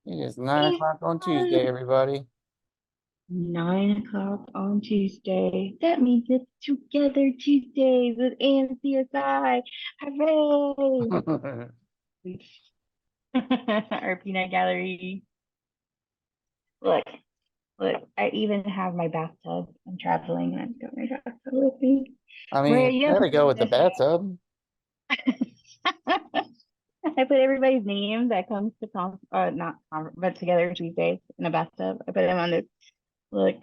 It is 9 o'clock on Tuesday, everybody. 9 o'clock on Tuesday. That means it's Together Tuesdays with AMCSI. Hooray! Our peanut gallery. Look, I even have my bathtub. I'm traveling and I've got my bathtub with me. I Where mean, are you you? gotta go with the bathtub. I put everybody's name that comes to not but Together Tuesdays in a bathtub. I put them on this. Look,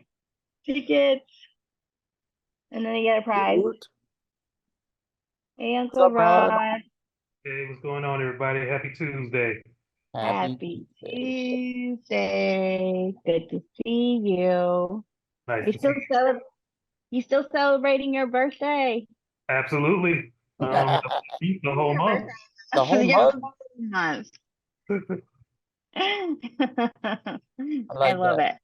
tickets, and then they get a prize. Hey, What's Uncle up, Rod? Rod. Hey, what's going on, everybody? Happy Tuesday. Happy Tuesday. Tuesday. Good to see you. Nice You to still see you. you still celebrating your birthday? Absolutely. The whole Your month. The whole Yeah, month? month. I I like love that. it.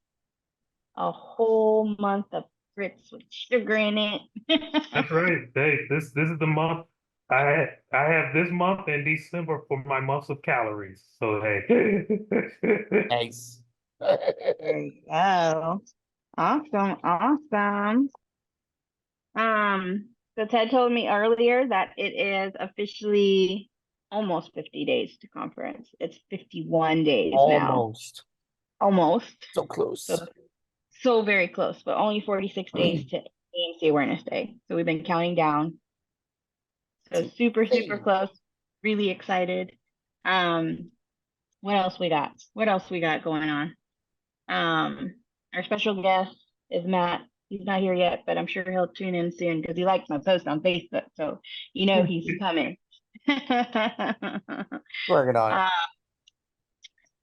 A whole month of grits with sugar in it. That's right. Hey, this is the month. I have this month and December for my months of calories. So hey. Nice. There you go. Awesome, awesome. So Ted told me earlier that it is officially almost 50 days to conference. It's 51 days now. Almost. Almost. So close. So very close, but only 46 days to AMC Awareness Day. So we've been counting down. So super close. Really excited. What else we got? What else we got going on? Our special guest is Matt. He's not here yet, but I'm sure he'll tune in soon because he likes my post on Facebook. So you know he's coming. Working on it.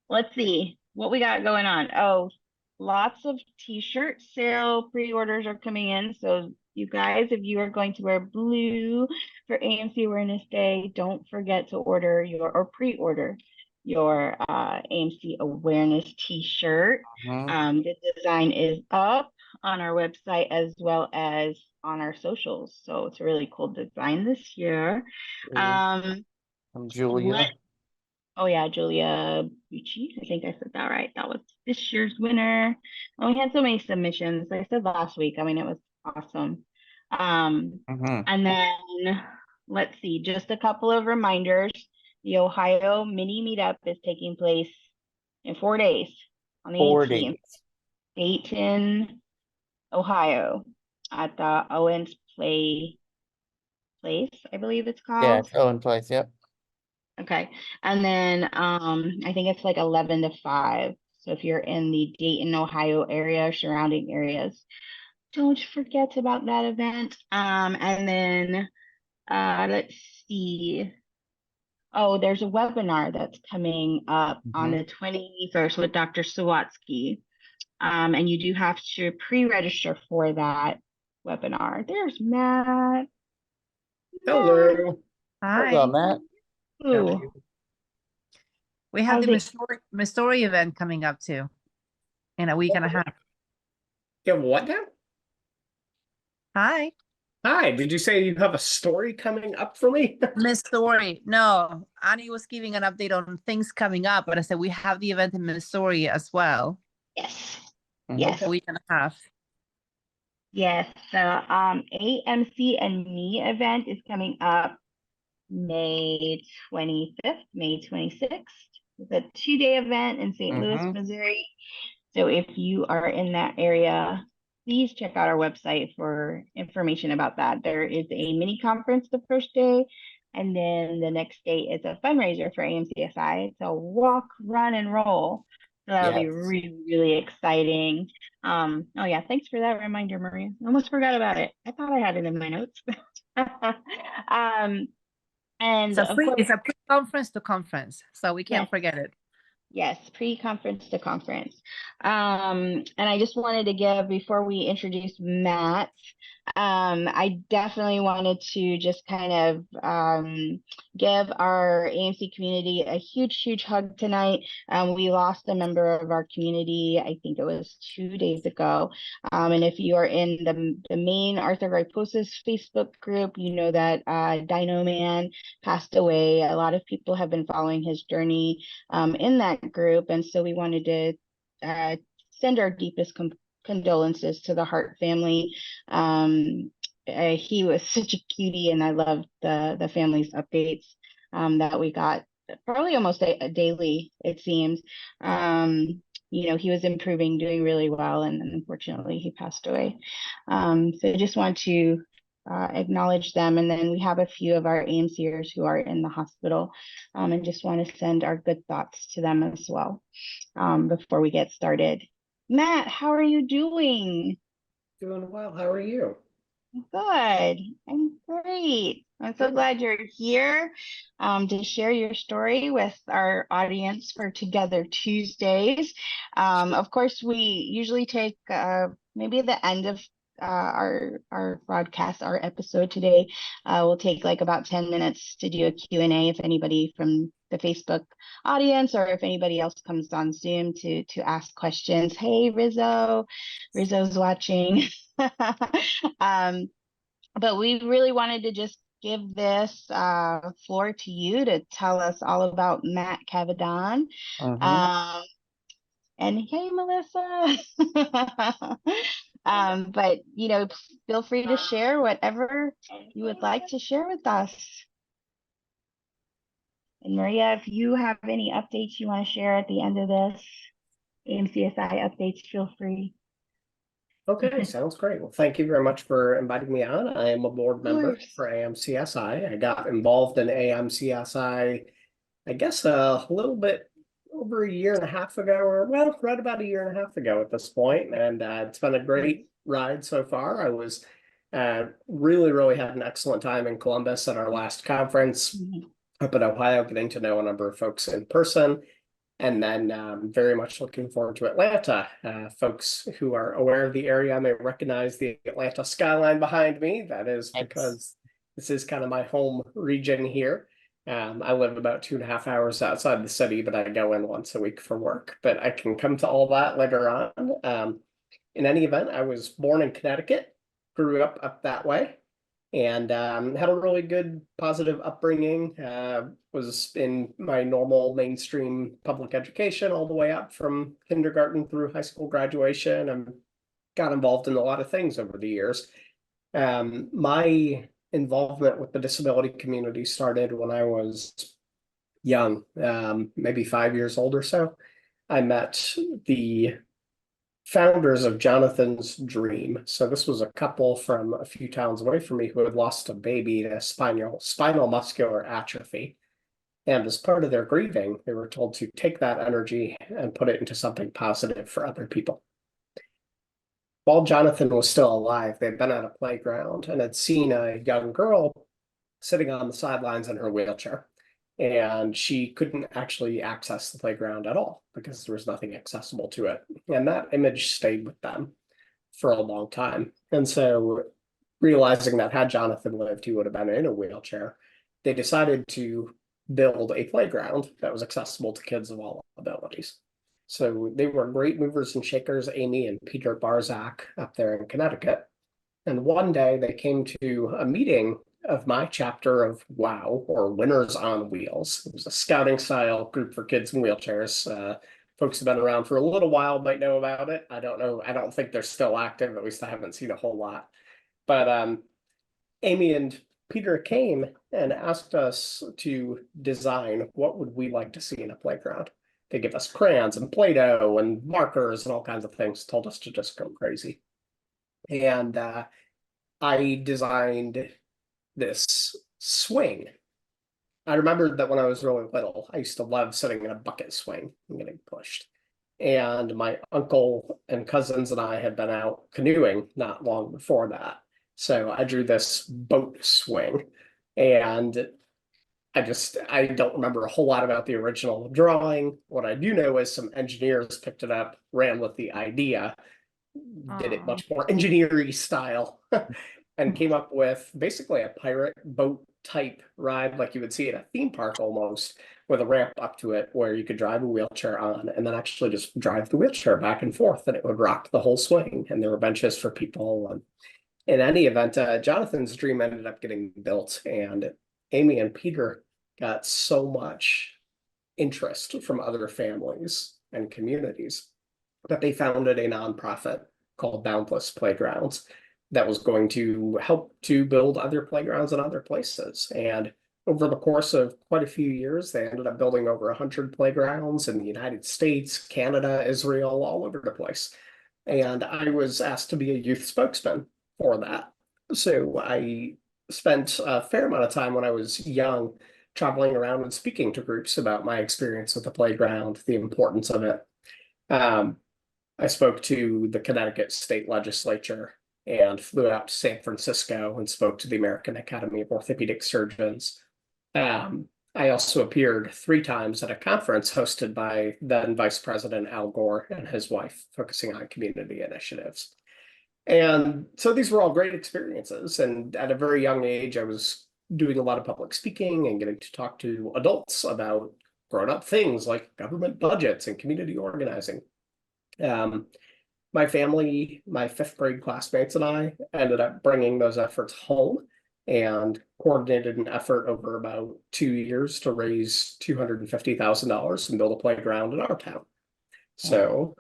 Let's see what we got going on. Oh, lots of t-shirt sale pre-orders are coming in. So you guys, if you are going to wear blue for AMC Awareness Day, don't forget to order or pre-order your AMC Awareness t-shirt. The design is up on our website as well as on our socials. So it's a really cool design this year. I'm Julia. Oh yeah, Julia Bucci. I think I said that right. That was this year's winner. And we had so many submissions. Like I said last week. I mean, it was awesome. And then let's see, just a couple of reminders. The Ohio mini meetup is taking place in 4 days on the 18th. Dayton, Ohio, at the Owens Place, I believe it's called. Yeah, it's Owen Place, yep. Okay. And then I think it's like 11 to 5. So if you're in the Dayton, Ohio area, surrounding areas, don't forget about that event. And then let's see. Oh, there's a webinar that's coming up on the 21st with Dr. Sawatsky. And you do have to pre-register for that webinar. There's Matt. Hello. Hi. What's up, Matt? Ooh. We have the Missouri event coming up too in a week and a half. Yeah, what now? Hi. Hi, did you say you have a story coming up for me? Missouri. No, Annie was giving an update on things coming up, but I said we have the event in Missouri as well. Yes. Yes. A week and a half. Yes. The AMC and Me event is coming up May 25th, May 26th. It's a 2-day event in St. Louis, Missouri. So if you are in that area, please check out our website for information about that. There is a mini conference the first day, and then the next day is a fundraiser for AMCSI. It's a walk, run, and roll. So that'll be really, really exciting. Oh yeah, thanks for that reminder, Maria. I almost forgot about it. I thought I had it in my notes. And it's a pre-conference to conference, so we can't forget it. Yes, pre-conference to conference. And I just wanted to give, before we introduce Matt, I definitely wanted to just kind of give our AMC community a huge hug tonight. We lost a member of our community, I think it was 2 days ago. And if you are in the main Arthrogryposis Facebook group, you know that Dino Man passed away. A lot of people have been following his journey in that group. And so we wanted to send our deepest condolences to the Hart family. He was such a cutie, and I loved the family's updates that we got probably almost a daily, it seems. You know, he was improving, doing really well, and unfortunately he passed away. So I just want to acknowledge them. And then we have a few of our AMCers who are in the hospital, and just want to send our good thoughts to them as well before we get started. Matt, how are you doing? Doing well. How are you? Good. I'm great. I'm so glad you're here to share your story with our audience for Together Tuesdays. Of course, we usually take maybe the end of our broadcast, our episode today. We'll take like about 10 minutes to do a Q&A if anybody from the Facebook audience or if anybody else comes on Zoom to ask questions. Hey, Rizzo's watching. But we really wanted to just give this floor to you to tell us all about Matt Cavadon. And hey, Melissa. But, you know, feel free to share whatever you would like to share with us. And Maria, if you have any updates you want to share at the end of this, AMCSI updates, feel free. Okay, sounds great. Well, thank you very much for inviting me on. I am a board member for AMCSI. I got involved in AMCSI, I guess a little bit over a year and a half ago, or well, right about a year and a half ago at this point. And it's been a great ride so far. I was really had an excellent time in Columbus at our last conference up in Ohio, getting to know a number of folks in person. And then very much looking forward to Atlanta. Folks who are aware of the area may recognize the Atlanta skyline behind me. That is because this is kind of my home region here. I live about 2.5 hours outside the city, but I go in once a week for work. But I can come to all that later on. In any event, I was born in Connecticut, grew up that way, and had a really good positive upbringing. Was in my normal mainstream public education all the way up from kindergarten through high school graduation, and got involved in a lot of things over the years. My involvement with the disability community started when I was young, maybe 5 years old or so. I met the founders of Jonathan's Dream. So this was a couple from a few towns away from me who had lost a baby to spinal muscular atrophy. And as part of their grieving, they were told to take that energy and put it into something positive for other people. While Jonathan was still alive, they'd been at a playground and had seen a young girl sitting on the sidelines in her wheelchair. And she couldn't actually access the playground at all because there was nothing accessible to it. And that image stayed with them for a long time. And so realizing that had Jonathan lived, he would have been in a wheelchair, they decided to build a playground that was accessible to kids of all abilities. So they were great movers and shakers, Amy and Peter Barzak up there in Connecticut. And one day they came to a meeting of my chapter of WOW, or Winners on Wheels. It was a scouting style group for kids in wheelchairs. Folks have been around for a little while might know about it. I don't know. I don't think they're still active. At least I haven't seen a whole lot. But Amy and Peter came and asked us to design what would we like to see in a playground. They give us crayons and Play-Doh and markers and all kinds of things, told us to just go crazy. And I designed this swing. I remembered that when I was really little, I used to love sitting in a bucket swing and getting pushed. And my uncle and cousins and I had been out canoeing not long before that. So I drew this boat swing, and I don't remember a whole lot about the original drawing. What I do know is some engineers picked it up, ran with the idea, did it much more engineering style, and came up with basically a pirate boat type ride like you would see at a theme park almost, with a ramp up to it where you could drive a wheelchair on and then actually just drive the wheelchair back and forth, and it would rock the whole swing. And there were benches for people. And in any event, Jonathan's dream ended up getting built, and Amy and Peter got so much interest from other families and communities that they founded a nonprofit called Boundless Playgrounds that was going to help to build other playgrounds in other places. And over the course of quite a few years, they ended up building over 100 playgrounds in the United States, Canada, Israel, all over the place. And I was asked to be a youth spokesman for that. So I spent a fair amount of time when I was young traveling around and speaking to groups about my experience with the playground, the importance of it. I spoke to the Connecticut State Legislature and flew out to San Francisco and spoke to the American Academy of Orthopedic Surgeons. I also appeared 3 times at a conference hosted by then Vice President Al Gore and his wife, focusing on community initiatives. And so these were all great experiences. And at a very young age, I was doing a lot of public speaking and getting to talk to adults about grown-up things like government budgets and community organizing. My family, my 5th grade classmates and I ended up bringing those efforts home and coordinated an effort over about 2 years to raise $250,000 and build a playground in our town. So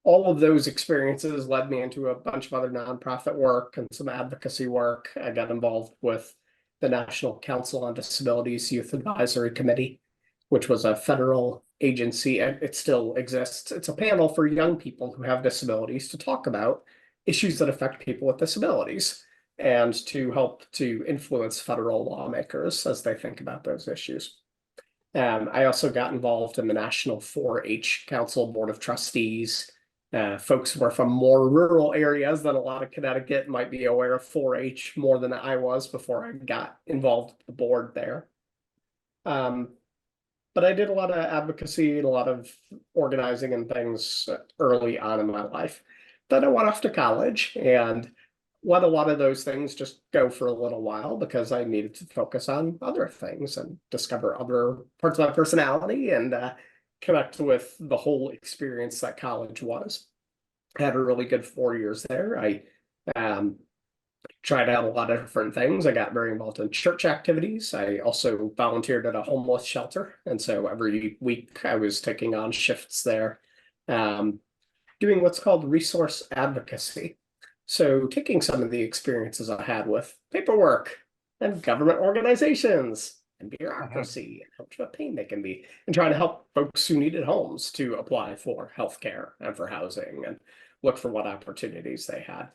all of those experiences led me into a bunch of other nonprofit work and some advocacy work. I got involved with the National Council on Disabilities Youth Advisory Committee, which was a federal agency, and it still exists. It's a panel for young people who have disabilities to talk about issues that affect people with disabilities and to help to influence federal lawmakers as they think about those issues. I also got involved in the National 4-H Council Board of Trustees. Folks who are from more rural areas than a lot of Connecticut might be aware of 4-H more than I was before I got involved with the board there. But I did a lot of advocacy and a lot of organizing and things early on in my life. Then I went off to college and let a lot of those things just go for a little while because I needed to focus on other things and discover other parts of my personality and connect with the whole experience that college was. I had a really good 4 years there. I tried out a lot of different things. I got very involved in church activities. I also volunteered at a homeless shelter. And so every week I was taking on shifts there, doing what's called resource advocacy. So taking some of the experiences I had with paperwork and government organizations and bureaucracy and how much of a pain they can be, and trying to help folks who needed homes to apply for healthcare and for housing and look for what opportunities they had.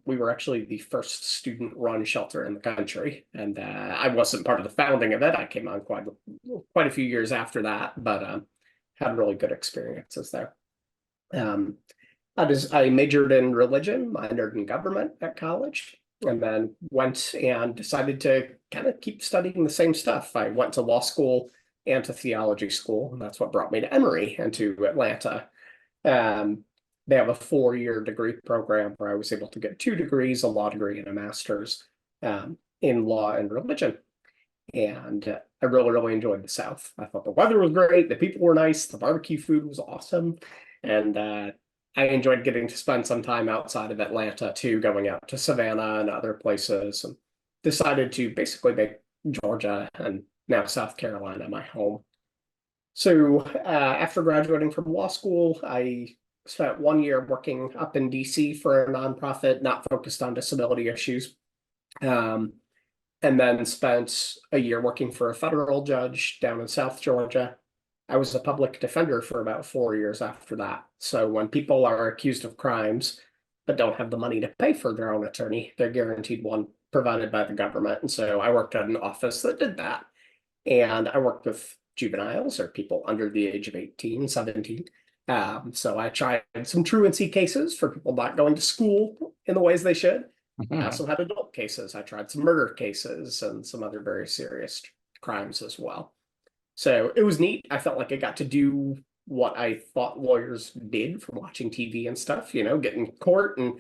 We were actually the first student-run shelter in the country, and I wasn't part of the founding of it. I came on quite a few years after that, but had really good experiences there. I majored in religion, minored in government at college, and then went and decided to kind of keep studying the same stuff. I went to law school and to theology school, and that's what brought me to Emory and to Atlanta. They have a 4-year degree program where I was able to get 2 degrees, a law degree and a master's in law and religion. And I really, really enjoyed the South. I thought the weather was great, the people were nice, the barbecue food was awesome. And I enjoyed getting to spend some time outside of Atlanta too, going out to Savannah and other places, and decided to basically make Georgia and now South Carolina my home. So after graduating from law school, I spent 1 year working up in DC for a nonprofit not focused on disability issues. And then spent a year working for a federal judge down in South Georgia. I was a public defender for about 4 years after that. So when people are accused of crimes but don't have the money to pay for their own attorney, they're guaranteed one provided by the government. And so I worked at an office that did that. And I worked with juveniles or people under the age of 18, 17. So I tried some truancy cases for people not going to school in the ways they should. I also had adult cases. I tried some murder cases and some other very serious crimes as well. So it was neat. I felt like I got to do what I thought lawyers did from watching TV and stuff, get in court and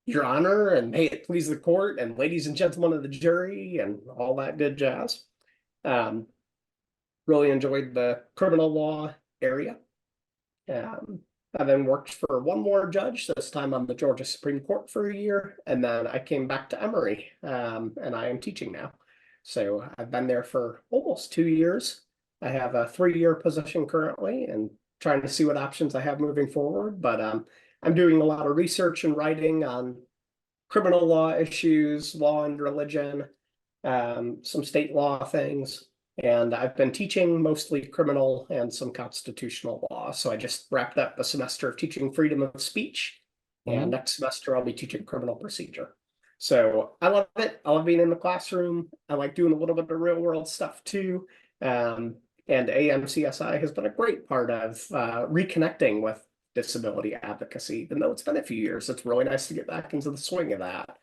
Your Honor, and may it please the court, and ladies and gentlemen of the jury, and all that good jazz. Really enjoyed the criminal law area. I then worked for one more judge, this time on the Georgia Supreme Court for a year, and then I came back to Emory, and I am teaching now. So I've been there for almost 2 years. I have a 3-year position currently and trying to see what options I have moving forward, but I'm doing a lot of research and writing on criminal law issues, law and religion, some state law things. And I've been teaching mostly criminal and some constitutional law. So I just wrapped up a semester of teaching freedom of speech. And next semester I'll be teaching criminal procedure. So I love it. I love being in the classroom. I like doing a little bit of real world stuff too. And AMCSI has been a great part of reconnecting with disability advocacy. Even though it's been a few years, it's really nice to get back into the swing of that.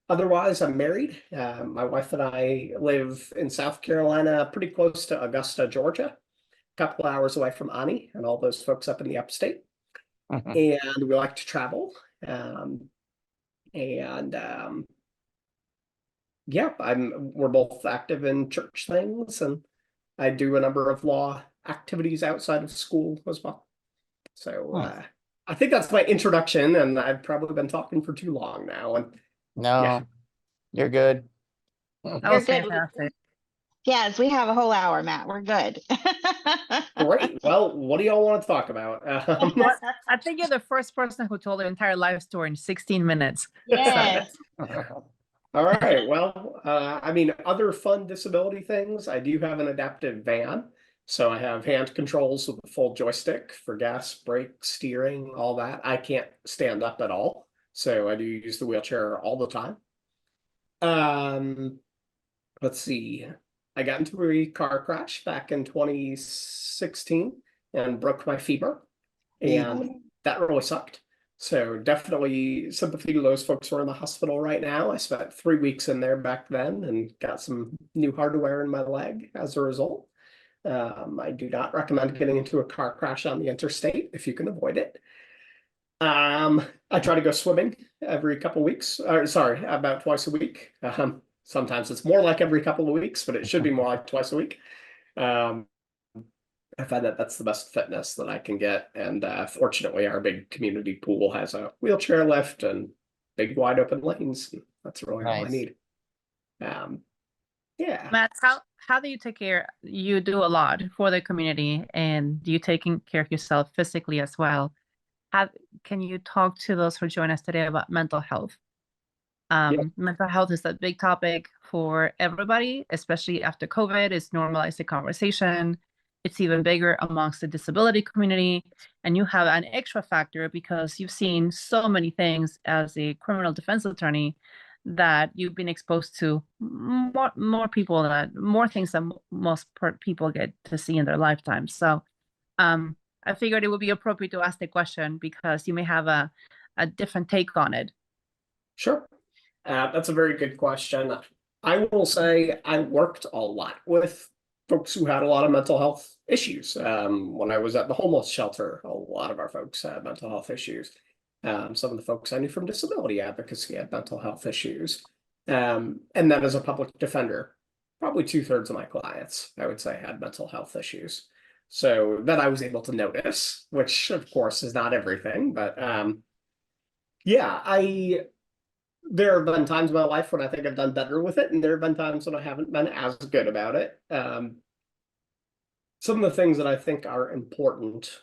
Otherwise, I'm married. My wife and I live in South Carolina, pretty close to Augusta, Georgia, a couple hours away from Ani and all those folks up in the upstate. And we like to travel. Yeah, we're both active in church things, and I do a number of law activities outside of school as well. So I think that's my introduction, and I've probably been talking for too long now. And No, yeah. you're good. That You're was good. fantastic. Yes, we have a whole hour, Matt. We're good. Great. Well, what do y'all want to talk about? Well, I think you're the first person who told their entire life story in 16 minutes. Yes. All right. Well, other fun disability things. I do have an adaptive van. So I have hand controls with a full joystick for gas, brake, steering, all that. I can't stand up at all. So I do use the wheelchair all the time. Let's see. I got into a car crash back in 2016 and broke my femur. And that really sucked. So definitely sympathy to those folks who are in the hospital right now. I spent 3 weeks in there back then and got some new hardware in my leg as a result. I do not recommend getting into a car crash on the interstate if you can avoid it. I try to go swimming every couple of weeks, or sorry, about twice a week. Sometimes it's more like every couple of weeks, but it should be more like twice a week. I find that that's the best fitness that I can get. And fortunately, our big community pool has a wheelchair lift and big wide open lanes. That's really all I Nice. need. Yeah. Matt, how do you take care? You do a lot for the community, and you taking care of yourself physically as well. Can you talk to those who join us today about mental health? Mental health is a big topic for everybody, especially after COVID. It's normalized the conversation. It's even bigger amongst the disability community. And you have an extra factor because you've seen so many things as a criminal defense attorney that you've been exposed to more people, more things than most people get to see in their lifetime. So I figured it would be appropriate to ask the question because you may have a different take on it. Sure. That's a very good question. I will say I worked a lot with folks who had a lot of mental health issues. When I was at the homeless shelter, a lot of our folks had mental health issues. Some of the folks I knew from disability advocacy had mental health issues. And then as a public defender, probably 2/3 of my clients, I would say, had mental health issues. So that I was able to notice, which of course is not everything, but there have been times in my life when I think I've done better with it, and there have been times when I haven't been as good about it. Some of the things that I think are important.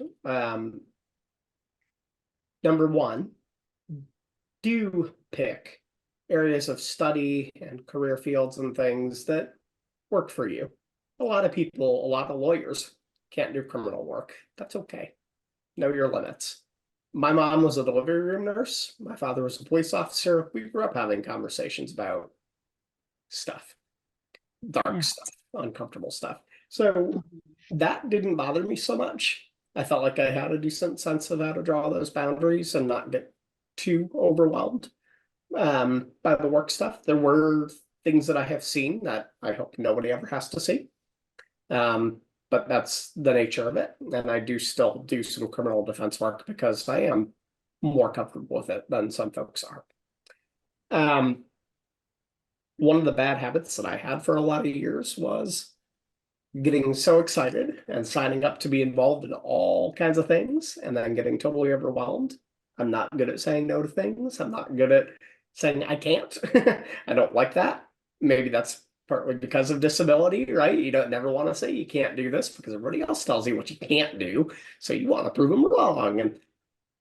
Number one, do pick areas of study and career fields and things that work for you. A lot of lawyers can't do criminal work. That's okay. Know your limits. My mom was a delivery room nurse. My father was a police officer. We grew up having conversations about stuff, dark stuff, uncomfortable stuff. So that didn't bother me so much. I felt like I had a decent sense of how to draw those boundaries and not get too overwhelmed. by the work stuff. There were things that I have seen that I hope nobody ever has to see. But that's the nature of it. And I do still do some criminal defense work because I am more comfortable with it than some folks are. One of the bad habits that I had for a lot of years was getting so excited and signing up to be involved in all kinds of things and then getting totally overwhelmed. I'm not good at saying no to things. I'm not good at saying I can't. I don't like that. Maybe that's partly because of disability, right? You don't never want to say you can't do this because everybody else tells you what you can't do. So you want to prove them wrong. And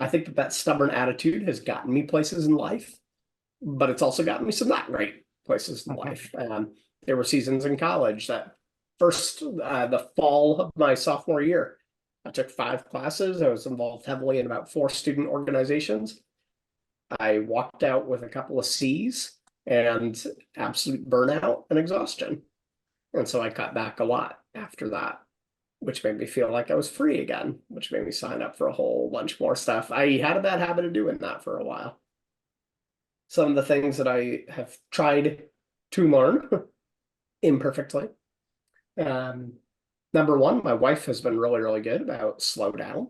I think that that stubborn attitude has gotten me places in life, but it's also gotten me some not great places in life. There were seasons in college that the fall of my sophomore year, I took 5 classes. I was involved heavily in about 4 student organizations. I walked out with a couple of C's and absolute burnout and exhaustion. And so I cut back a lot after that, which made me feel like I was free again, which made me sign up for a whole bunch more stuff. I had a bad habit of doing that for a while. Some of the things that I have tried to learn imperfectly. Number one, my wife has been really, really good about slow down.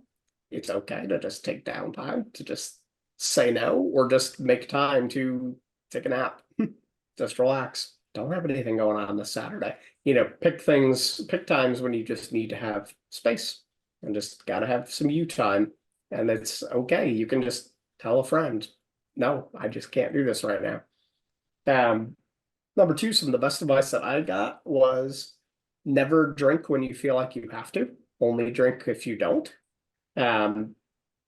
It's okay to just take downtime, to just say no, or just make time to take a nap, just relax. Don't have anything going on this Saturday. Pick times when you just need to have space and just gotta have some you time. And it's okay. You can just tell a friend, no, I just can't do this right now. Number 2, some of the best advice that I got was never drink when you feel like you have to, only drink if you don't,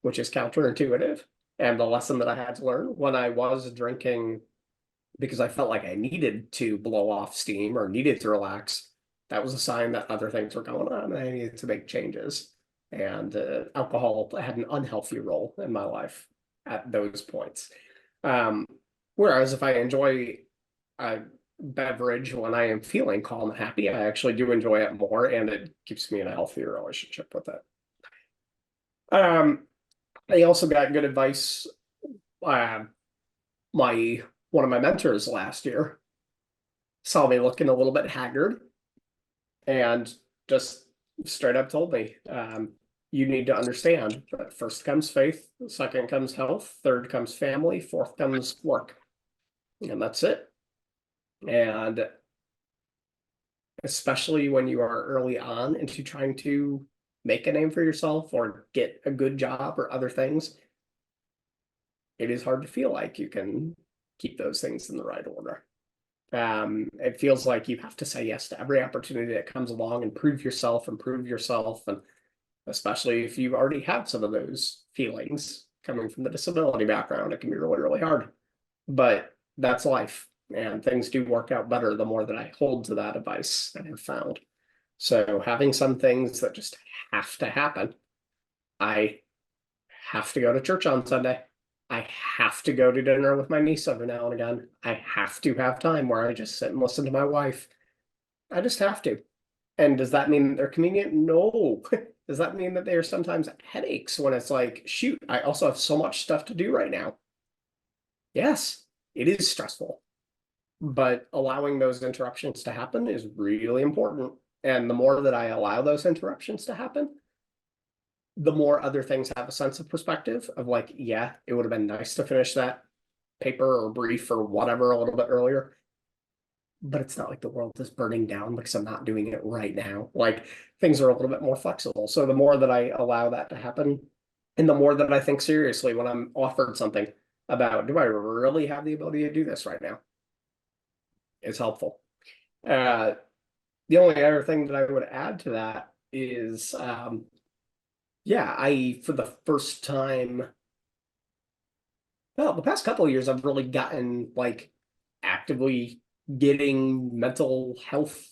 which is counterintuitive. And the lesson that I had to learn when I was drinking because I felt like I needed to blow off steam or needed to relax, that was a sign that other things were going on and I needed to make changes. And alcohol had an unhealthy role in my life at those points. Whereas if I enjoy a beverage when I am feeling calm and happy, I actually do enjoy it more and it keeps me in a healthier relationship with it. I also got good advice. One of my mentors last year saw me looking a little bit haggard and just straight up told me, you need to understand that first comes faith, second comes health, third comes family, fourth comes work. And that's it. And especially when you are early on into trying to make a name for yourself or get a good job or other things, it is hard to feel like you can keep those things in the right order. It feels like you have to say yes to every opportunity that comes along and prove yourself. And especially if you already have some of those feelings coming from the disability background, it can be really, really hard. But that's life. And things do work out better the more that I hold to that advice and have found. So having some things that just have to happen. I have to go to church on Sunday. I have to go to dinner with my niece every now and again. I have to have time where I just sit and listen to my wife. I just have to. And does that mean they're convenient? No. Does that mean that they are sometimes headaches when it's like, shoot, I also have so much stuff to do right now? Yes, it is stressful. But allowing those interruptions to happen is really important. And the more that I allow those interruptions to happen, the more other things have a sense of perspective of like, yeah, it would have been nice to finish that paper or brief or whatever a little bit earlier. But it's not like the world is burning down because I'm not doing it right now. Like things are a little bit more flexible. So the more that I allow that to happen, and the more that I think seriously when I'm offered something about, do I really have the ability to do this right now? It's helpful. The only other thing that I would add to that is, for the first time, well, the past couple of years, I've really gotten like actively getting mental health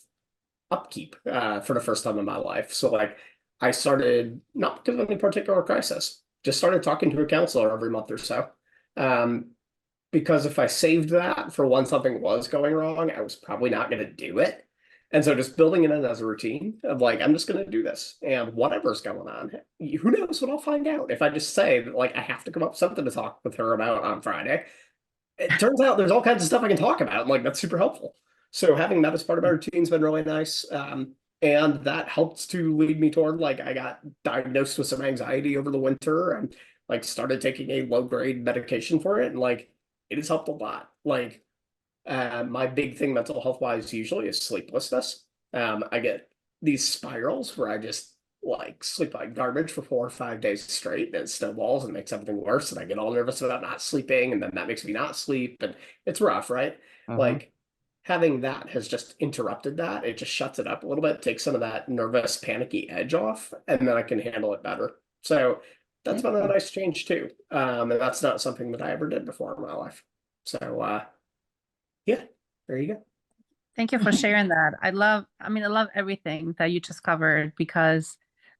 upkeep for the first time in my life. So like I started, not because of any particular crisis, just started talking to a counselor every month or so. Because if I saved that for when something was going wrong, I was probably not going to do it. And so just building it in as a routine of like, I'm just going to do this and whatever's going on, who knows what I'll find out. If I just say that like, I have to come up with something to talk with her about on Friday, it turns out there's all kinds of stuff I can talk about. And like, that's super helpful. So having that as part of my routine's been really nice. And that helped to lead me toward like, I got diagnosed with some anxiety over the winter and like started taking a low grade medication for it. And like, it has helped a lot. Like, my big thing mental health wise usually is sleeplessness. I get these spirals where I just like sleep like garbage for 4 or 5 days straight, and it snowballs and makes everything worse. And I get all nervous about not sleeping, and then that makes me not sleep, and it's rough, right? Like having that has just interrupted that. It just shuts it up a little bit, takes some of that nervous, panicky edge off, and then I can handle it better. So that's been a nice change too. And that's not something that I ever did before in my life. So yeah, there you go. Thank you for sharing that. I love everything that you just covered because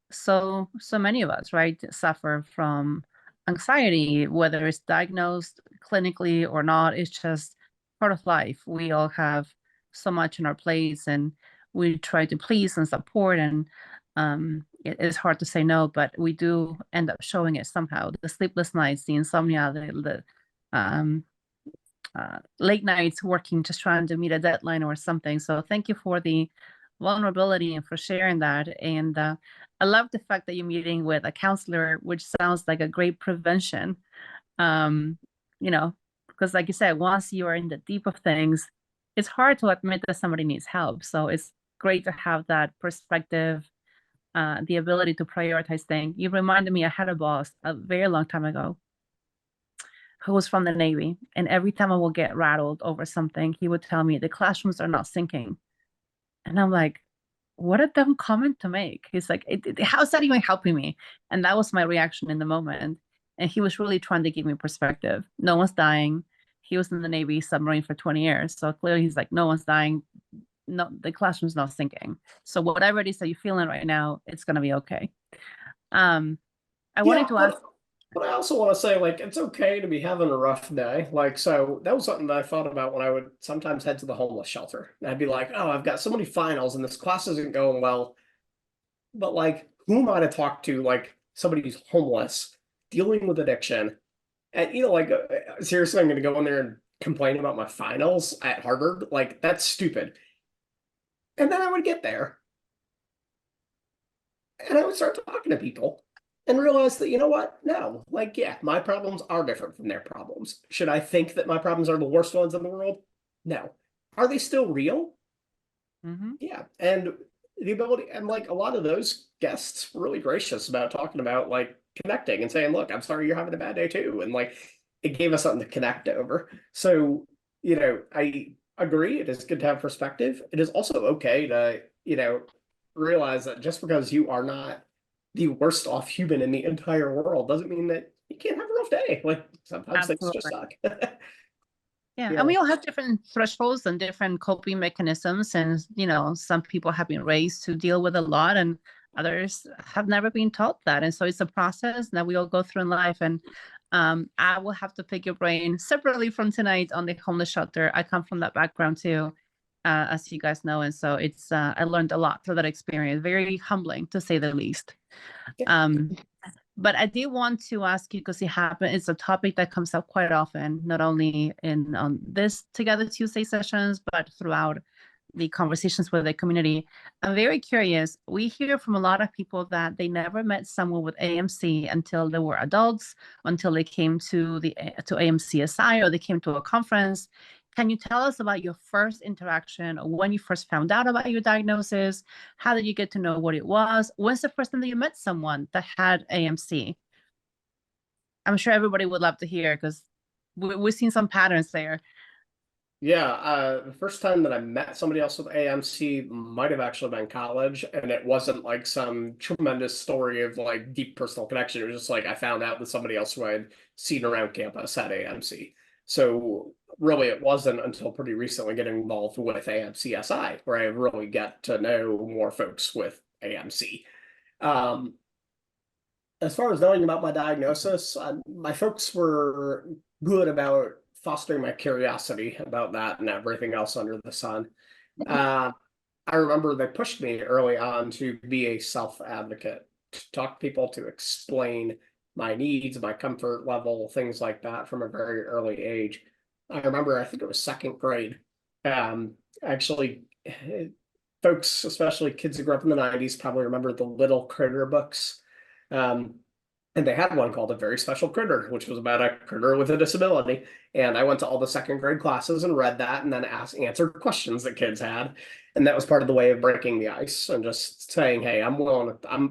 so many of us, right, suffer from anxiety, whether it's diagnosed clinically or not. It's just part of life. We all have so much on our plates and we try to please and support, and it is hard to say no, but we do end up showing it somehow. The sleepless nights, the insomnia, the late nights working, just trying to meet a deadline or something. So thank you for the vulnerability and for sharing that. And I love the fact that you're meeting with a counselor, which sounds like a great prevention. You know, because like you said, once you are in the deep of things, it's hard to admit that somebody needs help. So it's great to have that perspective, the ability to prioritize things. You reminded me, I had a boss a very long time ago who was from the Navy. And every time I would get rattled over something, he would tell me the classrooms are not syncing. And I'm like, what a dumb comment to make. He's like, how's that even helping me? And that was my reaction in the moment. And he was really trying to give me perspective. No one's dying. He was in the Navy submarine for 20 years. So clearly he's like, no one's dying. No, the classroom's not syncing. So whatever it is that you're feeling right now, it's going to be okay. I wanted to ask. But I also want to say, like, it's okay to be having a rough day. Like, so that was something that I thought about when I would sometimes head to the homeless shelter. And I'd be like, oh, I've got so many finals and this class isn't going well. But like, who am I to talk to? Like somebody who's homeless, dealing with addiction. And, you know, like, seriously, I'm going to go in there and complain about my finals at Harvard. Like, that's stupid. And then I would get there and I would start talking to people and realize that, you know what? No, like, yeah, my problems are different from their problems. Should I think that my problems are the worst ones in the world? No. Are they still real? Yeah. And the ability, and like a lot of those guests were really gracious about talking about like connecting and saying, look, I'm sorry you're having a bad day too. And like, it gave us something to connect over. So, you know, I agree. It is good to have perspective. It is also okay to, you know, realize that just because you are not the worst off human in the entire world doesn't mean that you can't have a rough day. Like sometimes things just suck. Yeah, and we all have different thresholds and different coping mechanisms. And, you know, some people have been raised to deal with a lot and others have never been taught that. And so it's a process that we all go through in life. And I will have to pick your brain separately from tonight on the homeless shelter. I come from that background too, as you guys know. And so it's, I learned a lot through that experience, very humbling to say the least. But I did want to ask you, because it's a topic that comes up quite often, not only on this Together Tuesday sessions, but throughout the conversations with the community. I'm very curious. We hear from a lot of people that they never met someone with AMC until they were adults, until they came to AMCSI or they came to a conference. Can you tell us about your first interaction, or when you first found out about your diagnosis? How did you get to know what it was? When's the first time that you met someone that had AMC? I'm sure everybody would love to hear, because we've seen some patterns there. Yeah, the first time that I met somebody else with AMC might have actually been college, and it wasn't like some tremendous story of like deep personal connection. It was just like I found out that somebody else who I had seen around campus had AMC. So really, it wasn't until pretty recently getting involved with AMCSI where I really got to know more folks with AMC. As far as knowing about my diagnosis, my folks were good about fostering my curiosity about that and everything else under the sun. I remember they pushed me early on to be a self-advocate, to talk to people, to explain my needs, my comfort level, things like that from a very early age. I remember, I think it was second grade. Actually, folks, especially kids who grew up in the 90s, probably remember the Little Critter books. And they had one called A Very Special Critter, which was about a critter with a disability. And I went to all the second grade classes and read that and then answered questions that kids had. And that was part of the way of breaking the ice and just saying, hey, I'm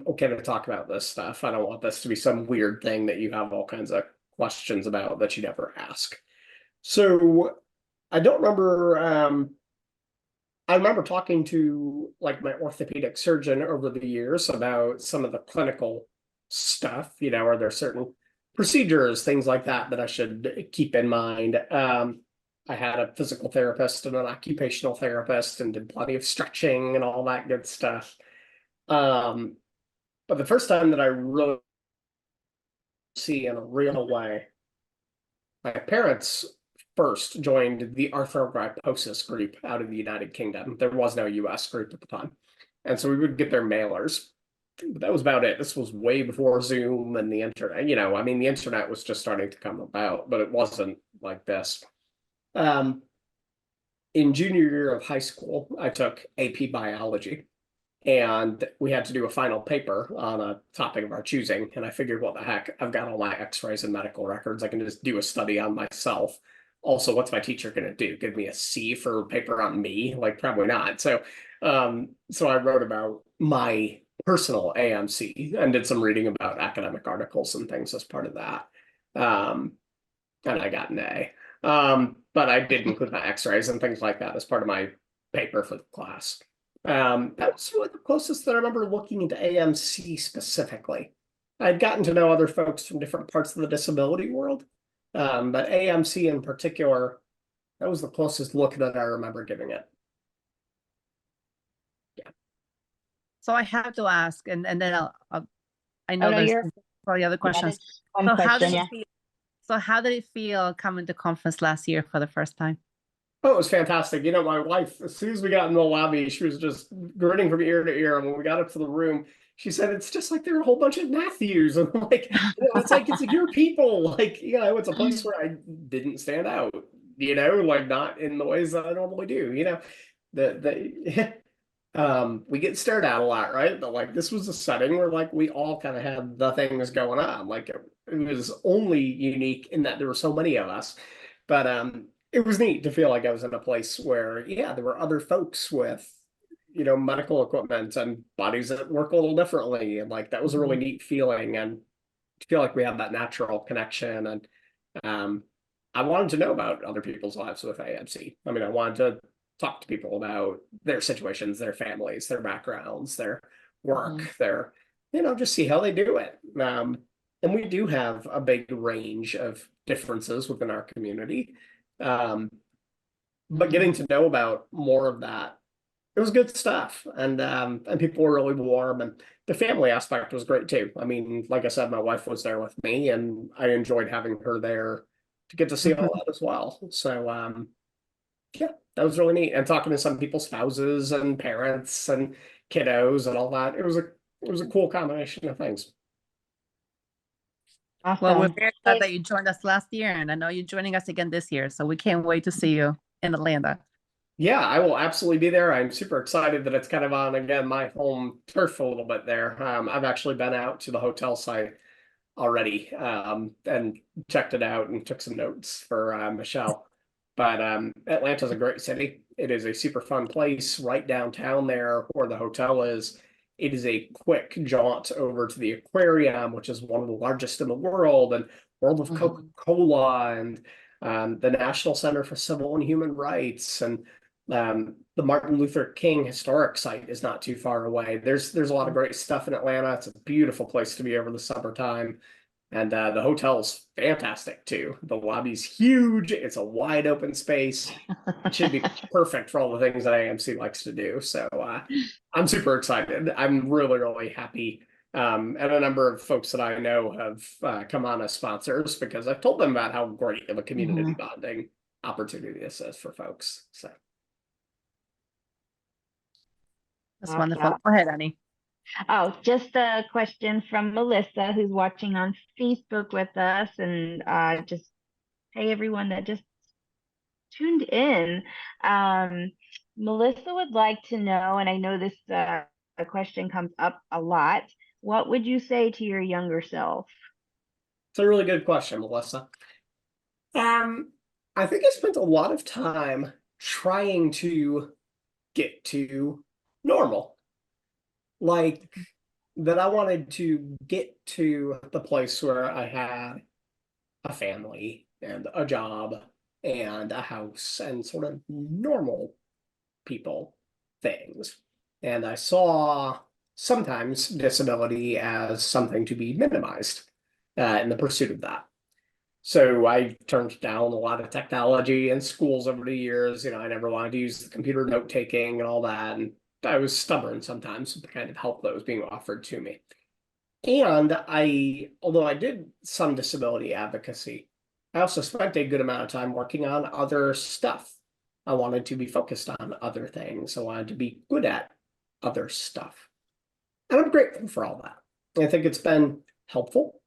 okay to talk about this stuff. I don't want this to be some weird thing that you have all kinds of questions about that you never ask. So I don't remember, I remember talking to like my orthopedic surgeon over the years about some of the clinical stuff, are there certain procedures, things like that I should keep in mind. I had a physical therapist and an occupational therapist and did plenty of stretching and all that good stuff. But the first time that I really see in a real way, my parents first joined the Arthrogryposis group out of the United Kingdom. There was no US group at the time. And so we would get their mailers. But that was about it. This was way before Zoom and the internet. I mean, the internet was just starting to come about, but it wasn't like this. In junior year of high school, I took AP biology, and we had to do a final paper on a topic of our choosing. And I figured, what the heck? I've got all my X-rays and medical records. I can just do a study on myself. Also, what's my teacher going to do? Give me a C for a paper on me? Like, probably not. So I wrote about my personal AMC and did some reading about academic articles and things as part of that. And I got an A. But I did include my X-rays and things like that as part of my paper for the class. That was really the closest that I remember looking into AMC specifically. I'd gotten to know other folks from different parts of the disability world. But AMC in particular, that was the closest look that I remember giving it. So I have to ask, and then I know no, there's probably other questions. One So question, how did it feel coming to conference last year for the first time? Oh, it was fantastic. My wife, as soon as we got in the lobby, she was just grinning from ear to ear. And when we got up to the room, she said, it's just like there are a whole bunch of Matthews. And I'm like, it's your people. Like, it's a place where I didn't stand out, like not in the ways that I normally do, we get stared at a lot, right? But like this was a setting where like we all kind of had the things going on. Like it was only unique in that there were so many of us. But it was neat to feel like I was in a place where, there were other folks with, medical equipment and bodies that work a little differently. And like that was a really neat feeling. And I feel like we have that natural connection. And I wanted to know about other people's lives with AMC. I mean, I wanted to talk to people about their situations, their families, their backgrounds, their work, their, just see how they do it. And we do have a big range of differences within our community. But getting to know about more of that, it was good stuff. And people were really warm, and the family aspect was great too. I mean, like I said, my wife was there with me, and I enjoyed having her there to get to see all that as well. So that was really neat. And talking to some people's spouses and parents and kiddos and all that. It was a cool combination of things. Awesome. Well, we're very glad that you joined us last year, and I know you're joining us again this year. So we can't wait to see you in Atlanta. Yeah, I will absolutely be there. I'm super excited that it's kind of on, again, my home turf a little bit there. I've actually been out to the hotel site already and checked it out and took some notes for Michelle. But Atlanta's a great city. It is a super fun place right downtown there where the hotel is. It is a quick jaunt over to the aquarium, which is one of the largest in the world, and World of Coca-Cola, and the National Center for Civil and Human Rights, and the Martin Luther King Historic Site is not too far away. There's a lot of great stuff in Atlanta. It's a beautiful place to be over the summertime. And the hotel's fantastic too. The lobby's huge. It's a wide open space. It should be perfect for all the things that AMC likes to do. So I'm super excited. I'm really, really happy. And a number of folks that I know have come on as sponsors because I've told them about how great of a community bonding opportunity this is for folks. So That's wonderful. Go ahead, Annie. Oh, just a question from Melissa, who's watching on Facebook with us, and just hey everyone that just tuned in. Melissa would like to know, and I know this a question comes up a lot. What would you say to your younger self? It's a really good question, Melissa. I think I spent a lot of time trying to get to normal. Like that I wanted to get to the place where I had a family and a job and a house and sort of normal people things. And I saw sometimes disability as something to be minimized in the pursuit of that. So I turned down a lot of technology in schools over the years. I never wanted to use the computer note taking and all that. And I was stubborn sometimes with the kind of help that was being offered to me. And although I did some disability advocacy, I also spent a good amount of time working on other stuff. I wanted to be focused on other things. I wanted to be good at other stuff. And I'm grateful for all that. I think it's been helpful.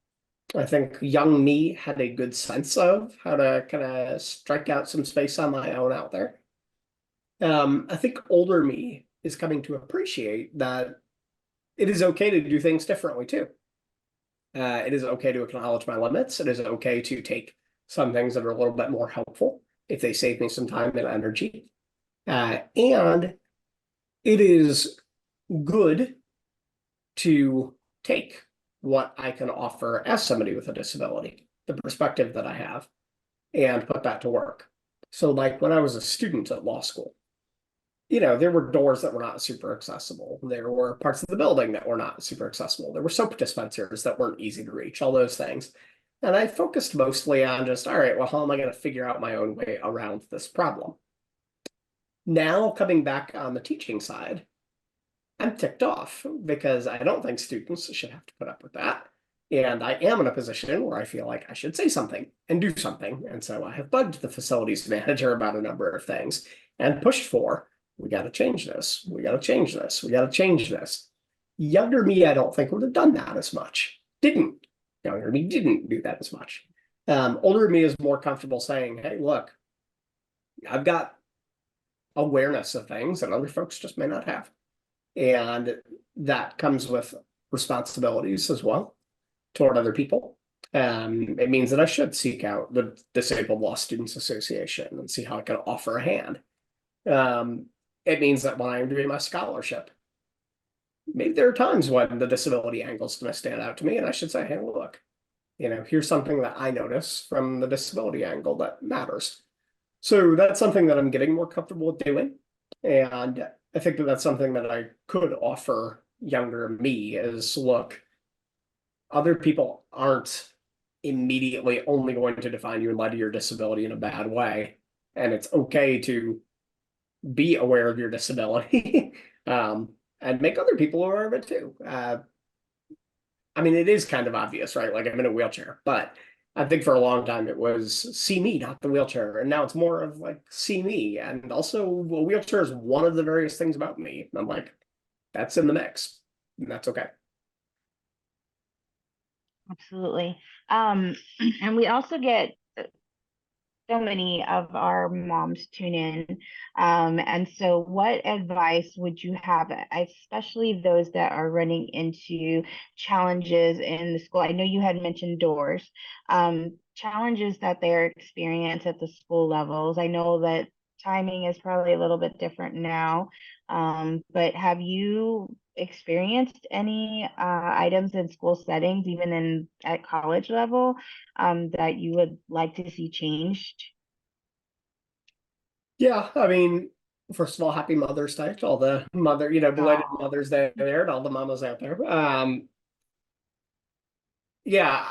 I think young me had a good sense of how to kind of strike out some space on my own out there. I think older me is coming to appreciate that it is okay to do things differently too. It is okay to acknowledge my limits. It is okay to take some things that are a little bit more helpful if they save me some time and energy. And it is good to take what I can offer as somebody with a disability, the perspective that I have, and put that to work. So like when I was a student at law school, there were doors that were not super accessible. There were parts of the building that were not super accessible. There were soap dispensers that weren't easy to reach, all those things. And I focused mostly on just, all right, well, how am I going to figure out my own way around this problem? Now coming back on the teaching side, I'm ticked off because I don't think students should have to put up with that. And I am in a position where I feel like I should say something and do something. And so I have bugged the facilities manager about a number of things and pushed for, we got to change this. We got to change this. We got to change this. Younger me, I don't think would have done that as much. Younger me didn't do that as much. Older me is more comfortable saying, hey, look, I've got awareness of things that other folks just may not have. And that comes with responsibilities as well toward other people. It means that I should seek out the Disabled Law Students Association and see how I can offer a hand. It means that when I'm doing my scholarship, maybe there are times when the disability angle is going to stand out to me, and I should say, hey, look, here's something that I notice from the disability angle that matters. So that's something that I'm getting more comfortable with doing. And I think that that's something that I could offer younger me is, look, other people aren't immediately only going to define you in light of your disability in a bad way. And it's okay to be aware of your disability and make other people aware of it too. I mean, it is kind of obvious, right? Like I'm in a wheelchair, but I think for a long time it was see me, not the wheelchair. And now it's more of like see me. And also a wheelchair is one of the various things about me. And I'm like, that's in the mix. And that's okay. Absolutely. And we also get so many of our moms tune in. And so what advice would you have, especially those that are running into challenges in the school? I know you had mentioned doors, challenges that they're experiencing at the school levels. I know that timing is probably a little bit different now, but have you experienced any items in school settings, even at college level, that you would like to see changed? Yeah, I mean, first of all, happy Mother's Day to all the belated Mother's Day there to all the mamas out there. Yeah,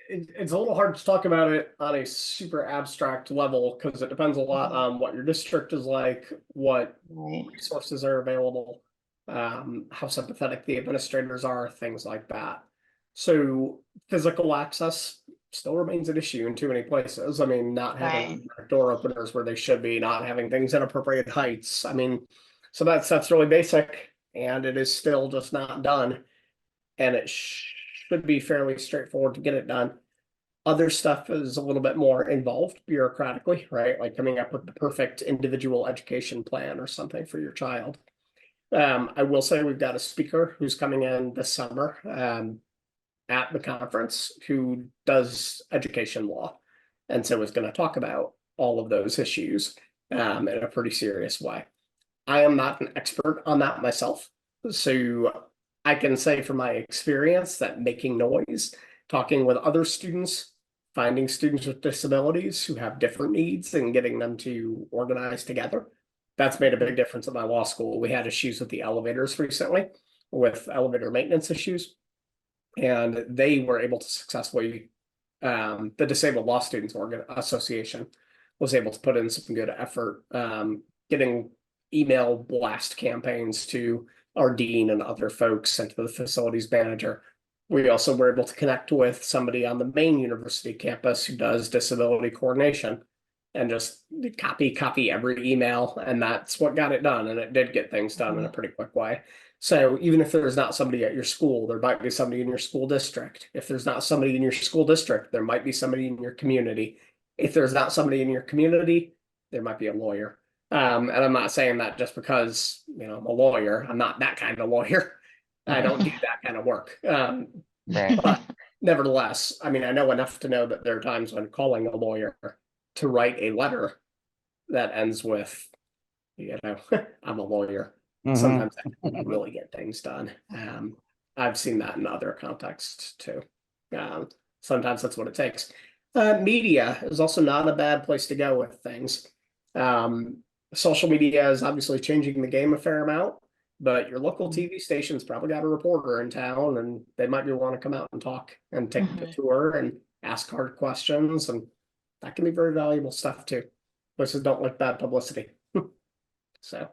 it's a little hard to talk about it on a super abstract level because it depends a lot on what your district is like, what resources are available, how sympathetic the administrators are, things like that. So physical access still remains an issue in too many places. I mean, not having door openers where they should be, not having things at appropriate heights. I mean, so that's really basic, and it is still just not done. And it should be fairly straightforward to get it done. Other stuff is a little bit more involved bureaucratically, right? Like coming up with the perfect individual education plan or something for your child. I will say we've got a speaker who's coming in this summer at the conference who does education law. And so is going to talk about all of those issues in a pretty serious way. I am not an expert on that myself. So I can say from my experience that making noise, talking with other students, finding students with disabilities who have different needs and getting them to organize together, that's made a big difference at my law school. We had issues with the elevators recently, with elevator maintenance issues, and they were able to successfully, the Disabled Law Students Association was able to put in some good effort, getting email blast campaigns to our dean and other folks and to the facilities manager. We also were able to connect with somebody on the main university campus who does disability coordination and just copy every email. And that's what got it done. And it did get things done in a pretty quick way. So even if there's not somebody at your school, there might be somebody in your school district. If there's not somebody in your school district, there might be somebody in your community. If there's not somebody in your community, there might be a lawyer. And I'm not saying that just because, I'm a lawyer. I'm not that kind of lawyer. I don't do that kind of work. But nevertheless, I know enough to know that there are times when calling a lawyer to write a letter that ends with, I'm a lawyer. Sometimes that can really get things done. I've seen that in other contexts too. Sometimes that's what it takes. Media is also not a bad place to go with things. Social media is obviously changing the game a fair amount, but your local TV station's probably got a reporter in town and they might be want to come out and talk and take the tour and ask hard questions. And that can be very valuable stuff too. Places don't like bad publicity. So.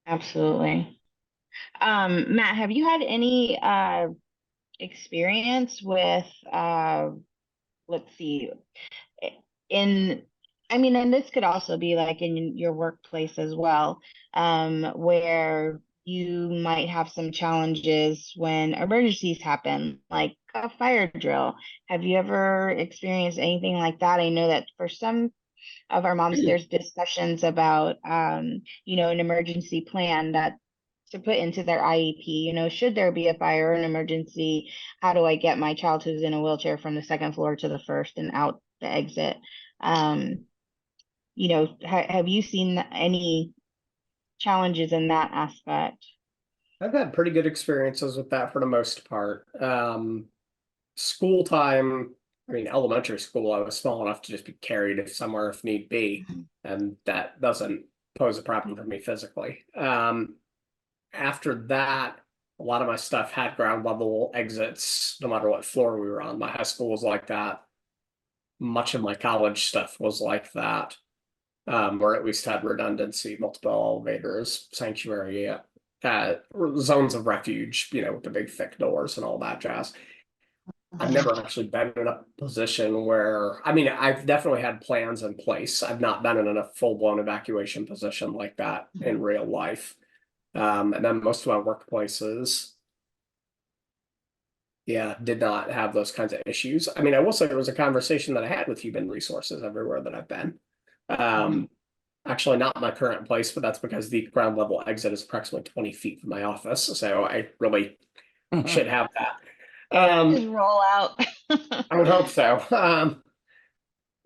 Absolutely. Matt, have you had any experience with, let's see, and this could also be like in your workplace as well, where you might have some challenges when emergencies happen, like a fire drill. Have you ever experienced anything like that? I know that for some of our moms, there's discussions about, an emergency plan that to put into their IEP. Should there be a fire or an emergency, how do I get my child who's in a wheelchair from the second floor to the first and out the exit? Have you seen any challenges in that aspect? I've had pretty good experiences with that for the most part. School time, elementary school, I was small enough to just be carried somewhere if need be, and that doesn't pose a problem for me physically. After that, a lot of my stuff had ground level exits, no matter what floor we were on. My high school was like that. Much of my college stuff was like that, or at least had redundancy, multiple elevators, sanctuary, zones of refuge, with the big thick doors and all that jazz. I've never actually been in a position where, I've definitely had plans in place. I've not been in a full-blown evacuation position like that in real life. And then most of my workplaces, did not have those kinds of issues. I will say there was a conversation that I had with human resources everywhere that I've been. Actually not my current place, but that's because the ground level exit is approximately 20 feet from my office. So I really should have that. Just roll out. I would hope so.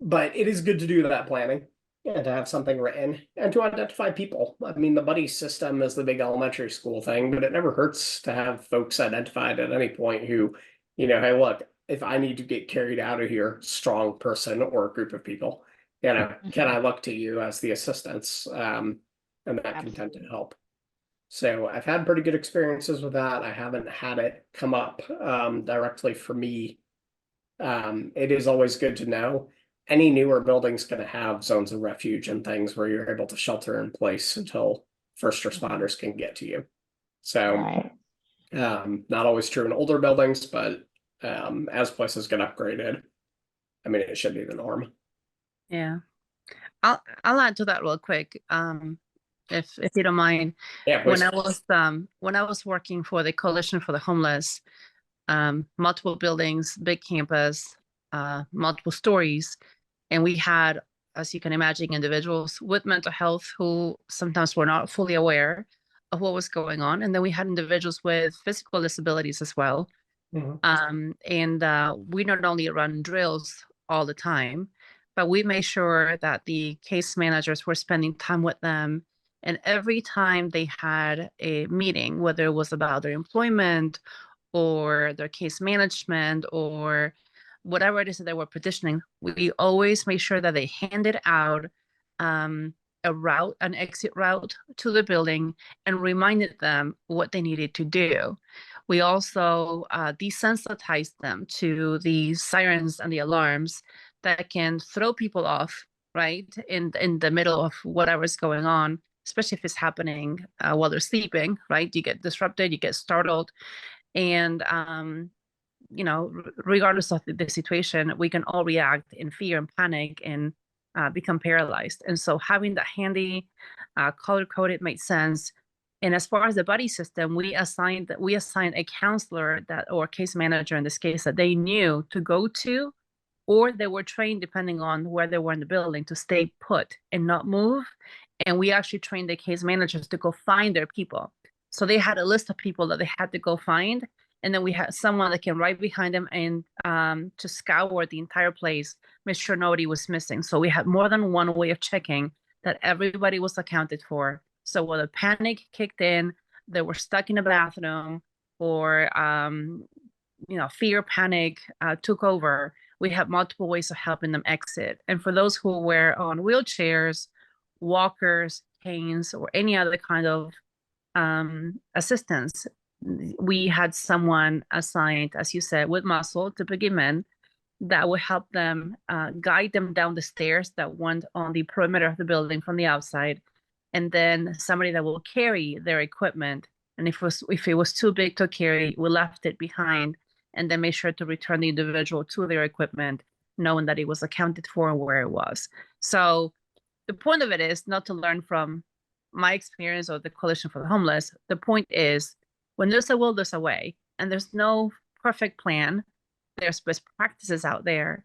But it is good to do that planning and to have something written and to identify people. The buddy system is the big elementary school thing, but it never hurts to have folks identified at any point who, hey, look, if I need to get carried out of here, strong person or a group of people, can I look to you as the assistants? And that can tend to help. So I've had pretty good experiences with that. I haven't had it come up directly for me. It is always good to know any newer building's going to have zones of refuge and things where you're able to shelter in place until first responders can get to you. So not always true in older buildings, but as places get upgraded, it should be the norm. Yeah, I'll add to that real quick. If you don't mind. Yeah, please. When I was working for the Coalition for the Homeless, multiple buildings, big campus, multiple stories. And we had, as you can imagine, individuals with mental health who sometimes were not fully aware of what was going on. And then we had individuals with physical disabilities as well. And we not only run drills all the time, but we made sure that the case managers were spending time with them. And every time they had a meeting, whether it was about their employment or their case management or whatever it is that they were petitioning, we always make sure that they handed out a route, an exit route to the building, and reminded them what they needed to do. We also desensitized them to the sirens and the alarms that can throw people off, right, in the middle of whatever's going on, especially if it's happening while they're sleeping, right? You get disrupted, you get startled. And you know, regardless of the situation, we can all react in fear and panic and become paralyzed. And so having that handy, color-coded made sense. And as far as the buddy system, we assigned a counselor or case manager in this case that they knew to go to, or they were trained, depending on where they were in the building, to stay put and not move. And we actually trained the case managers to go find their people. So they had a list of people that they had to go find. And then we had someone that came right behind them and to scour the entire place, make sure nobody was missing. So we had more than one way of checking that everybody was accounted for. So when the panic kicked in, they were stuck in a bathroom, or you know, fear, panic took over, we had multiple ways of helping them exit. And for those who were on wheelchairs, walkers, canes, or any other kind of assistance, we had someone assigned, as you said, with muscle, typically men, that would help them guide them down the stairs that went on the perimeter of the building from the outside, and then somebody that will carry their equipment. And if it was too big to carry, we left it behind, and then made sure to return the individual to their equipment, knowing that it was accounted for and where it was. So the point of it is not to learn from my experience or the Coalition for the Homeless. The point is, when there's a will, there's a way, and there's no perfect plan. There's best practices out there,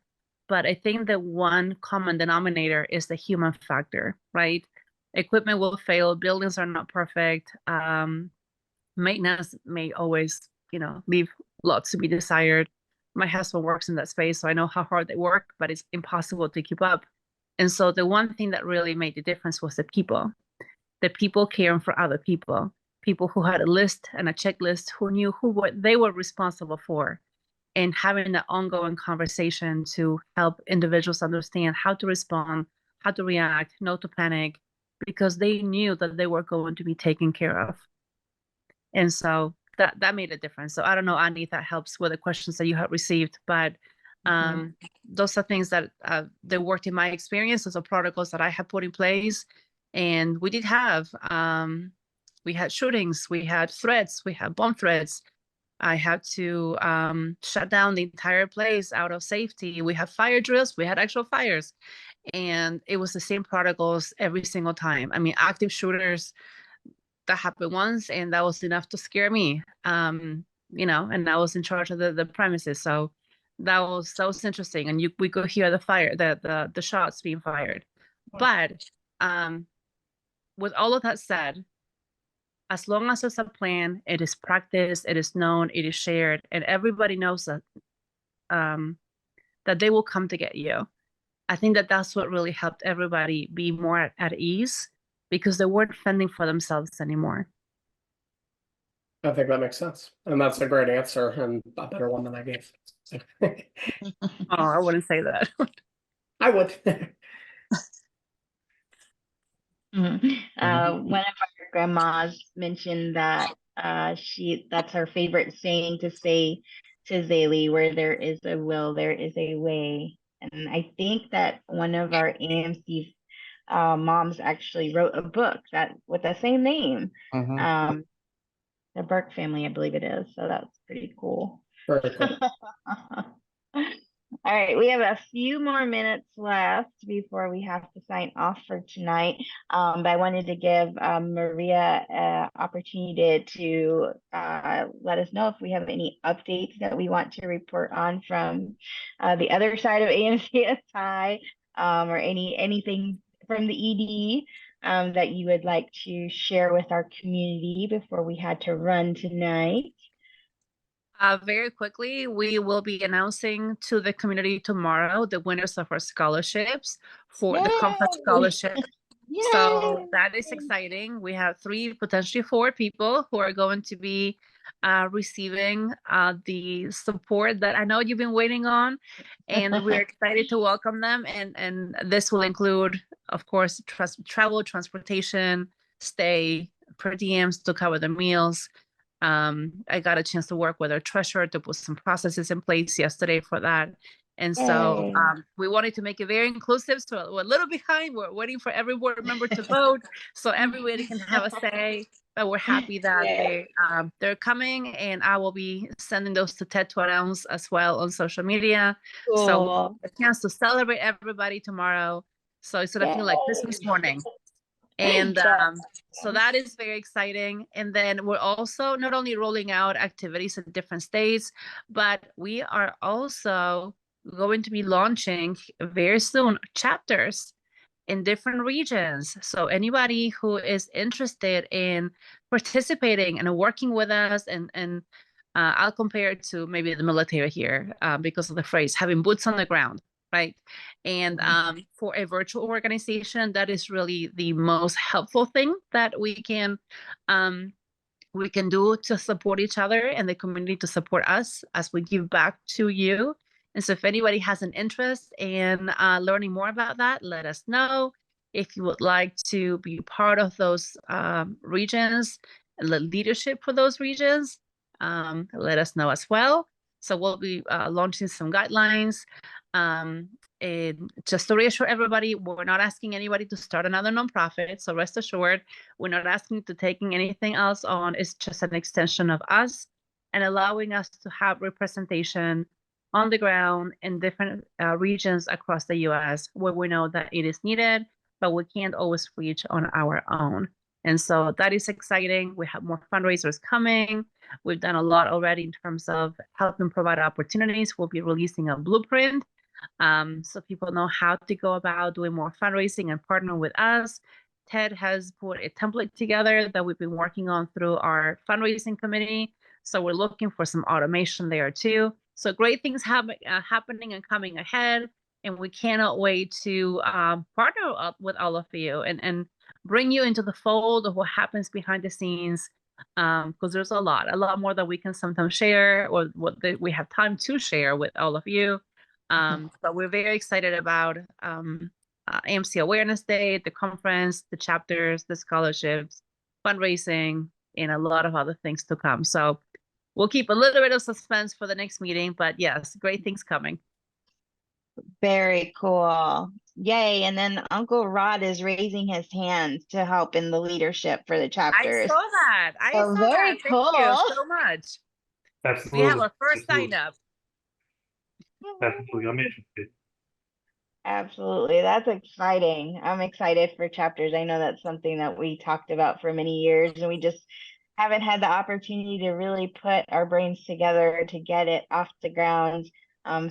but I think that one common denominator is the human factor, right? Equipment will fail, buildings are not perfect, maintenance may always, you know, leave lots to be desired. My husband works in that space, so I know how hard they work, but it's impossible to keep up. And so the one thing that really made the difference was the people caring for other people who had a list and a checklist, who knew what they were responsible for, and having that ongoing conversation to help individuals understand how to respond, how to react, not to panic, because they knew that they were going to be taken care of. And so that made a difference. So I don't know, Annie, if that helps with the questions that you have received, but those are things that they worked in my experience. Those are protocols that I have put in place. And we did have, we had shootings, we had threats, we had bomb threats. I had to shut down the entire place out of safety. We had fire drills, we had actual fires. And it was the same protocols every single time. I mean, active shooters, that happened once, and that was enough to scare me. You know, and I was in charge of the premises. So that was interesting. And we could hear the fire, the shots being fired. But with all of that said, as long as it's a plan, it is practiced, it is known, it is shared, and everybody knows that that they will come to get you. I think that that's what really helped everybody be more at ease, because they weren't fending for themselves anymore. I think that makes sense. And that's a great answer, and a better one than I gave. So. Oh, I wouldn't say that. I would. One of our grandmas mentioned that that's her favorite saying to say to Zaylee, where there is a will, there is a way. And I think that one of our AMC moms actually wrote a book with the same name. The Burke family, I believe it is. So that's pretty cool. Very cool. All All right, we have a few more minutes left before we have to sign off for tonight. But I wanted to give Maria an opportunity to let us know if we have any updates that we want to report on from the other side of AMCSI, or anything from the ED that you would like to share with our community before we had to run tonight. Very quickly, we will be announcing to the community tomorrow the winners of our scholarships for the conference Yay! scholarship. So Yay! that is exciting. We have 3, potentially 4 people who are going to be receiving the support that I know you've been waiting on, and we're excited to welcome them. And this will include, of course, travel, transportation, stay, per diems to cover the meals. I got a chance to work with our treasurer to put some processes in place yesterday for that. And so Yay. we wanted to make it very inclusive. So we're a little behind. We're waiting for every board member to vote so everybody can have a say. But we're happy that they're coming, and I will be sending those to Ted to announce as well on social media. Cool. So we'll have a chance to celebrate everybody tomorrow. So it's gonna feel like Christmas morning. And so that is very exciting. And then we're also not only rolling out activities in different states, but we are also going to be launching very soon chapters in different regions. So anybody who is interested in participating and working with us, and I'll compare it to maybe the military here because of the phrase having boots on the ground. Right. And for a virtual organization, that is really the most helpful thing that we can do to support each other and the community to support us as we give back to you. And so if anybody has an interest in learning more about that, let us know. If you would like to be part of those regions, the leadership for those regions, let us know as well. So we'll be launching some guidelines. And just to reassure everybody, we're not asking anybody to start another nonprofit. So rest assured, we're not asking to taking anything else on. It's just an extension of us and allowing us to have representation on the ground in different regions across the US where we know that it is needed, but we can't always reach on our own. And so that is exciting. We have more fundraisers coming. We've done a lot already in terms of helping provide opportunities. We'll be releasing a blueprint so people know how to go about doing more fundraising and partner with us. Ted has put a template together that we've been working on through our fundraising committee. So we're looking for some automation there too. So great things happening and coming ahead. And we cannot wait to partner up with all of you and bring you into the fold of what happens behind the scenes. Because there's a lot more that we can sometimes share or what we have time to share with all of you. But we're very excited about AMC Awareness Day, the conference, the chapters, the scholarships, fundraising, and a lot of other things to come. So we'll keep a little bit of suspense for the next meeting, but yes, great things coming. Very cool. Yay. And then Uncle Rod is raising his hand to help in the leadership for the chapters. I saw that. Very cool. Thank you so much. Absolutely. We have our first sign up. Absolutely. I'm interested. Absolutely. That's exciting. I'm excited for chapters. I know that's something that we talked about for many years, and we just haven't had the opportunity to really put our brains together to get it off the ground.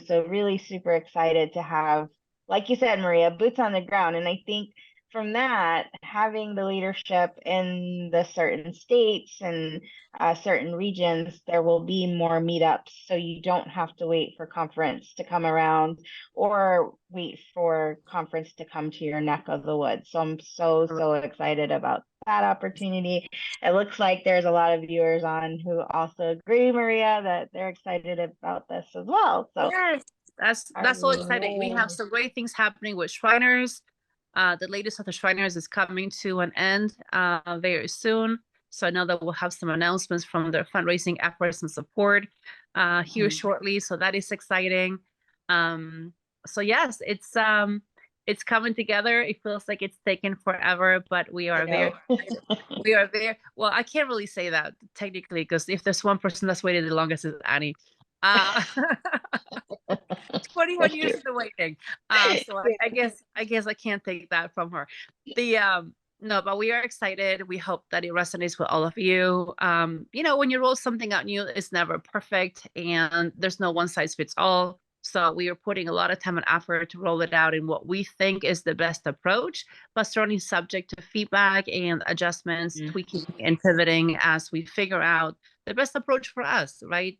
So really super excited to have, like you said, Maria, boots on the ground. And I think from that, having the leadership in the certain states and certain regions, there will be more meetups. So you don't have to wait for conference to come around or wait for conference to come to your neck of the woods. So I'm so excited about that opportunity. It looks like there's a lot of viewers on who also agree, Maria, that they're excited about this as well. So yes, that's so exciting. We have some great things happening with Shriners. The latest of the Shriners is coming to an end very soon. So I know that we'll have some announcements from their fundraising efforts and support here shortly. So that is exciting. So yes, it's coming together. It feels like it's taken forever, but we are very well, I can't really say that technically, because if there's one person that's waited the longest, is Annie. 20 anyone used to waiting. So I guess I can't take that from her. No, but we are excited. We hope that it resonates with all of you. When you roll something out new, it's never perfect, and there's no one size fits all. So we are putting a lot of time and effort to roll it out in what we think is the best approach, but certainly subject to feedback and adjustments, tweaking and pivoting as we figure out the best approach for us, right?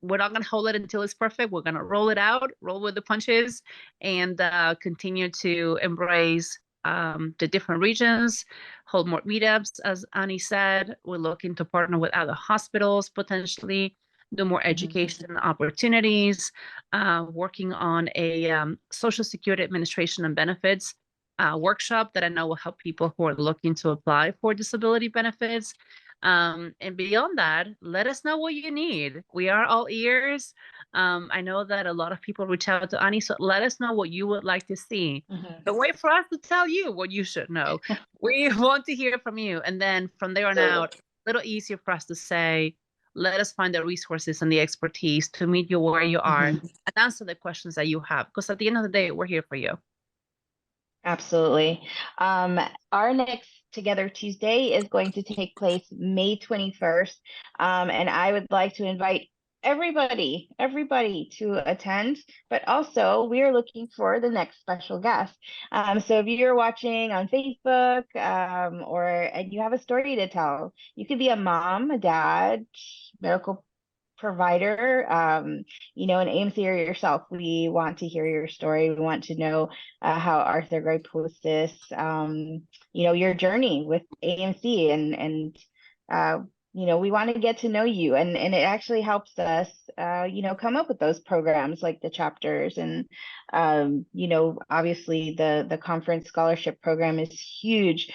We're not going to hold it until it's perfect. We're going to roll it out, roll with the punches, and continue to embrace the different regions, hold more meetups, as Annie said. We're looking to partner with other hospitals, potentially do more education opportunities, working on a Social Security Administration and Benefits workshop that I know will help people who are looking to apply for disability benefits. And beyond that, let us know what you need. We are all ears. I know that a lot of people reach out to Annie, so let us know what you would like to see. Don't wait for us to tell you what you should know. We want to hear from you. And then from there on out, a little easier for us to say, let us find the resources and the expertise to meet you where you are and answer the questions that you have. Because at the end of the day, we're here for you. Absolutely. Our next Together Tuesday is going to take place May 21st. And I would like to invite everybody to attend, but also we are looking for the next special guest. So if you're watching on Facebook, and you have a story to tell, you could be a mom, a dad, medical provider, an AMC or yourself. We want to hear your story. We want to know how arthrogryposis, your journey with AMC, and we want to get to know you, and it actually helps us, come up with those programs like the chapters, and obviously the conference scholarship program is huge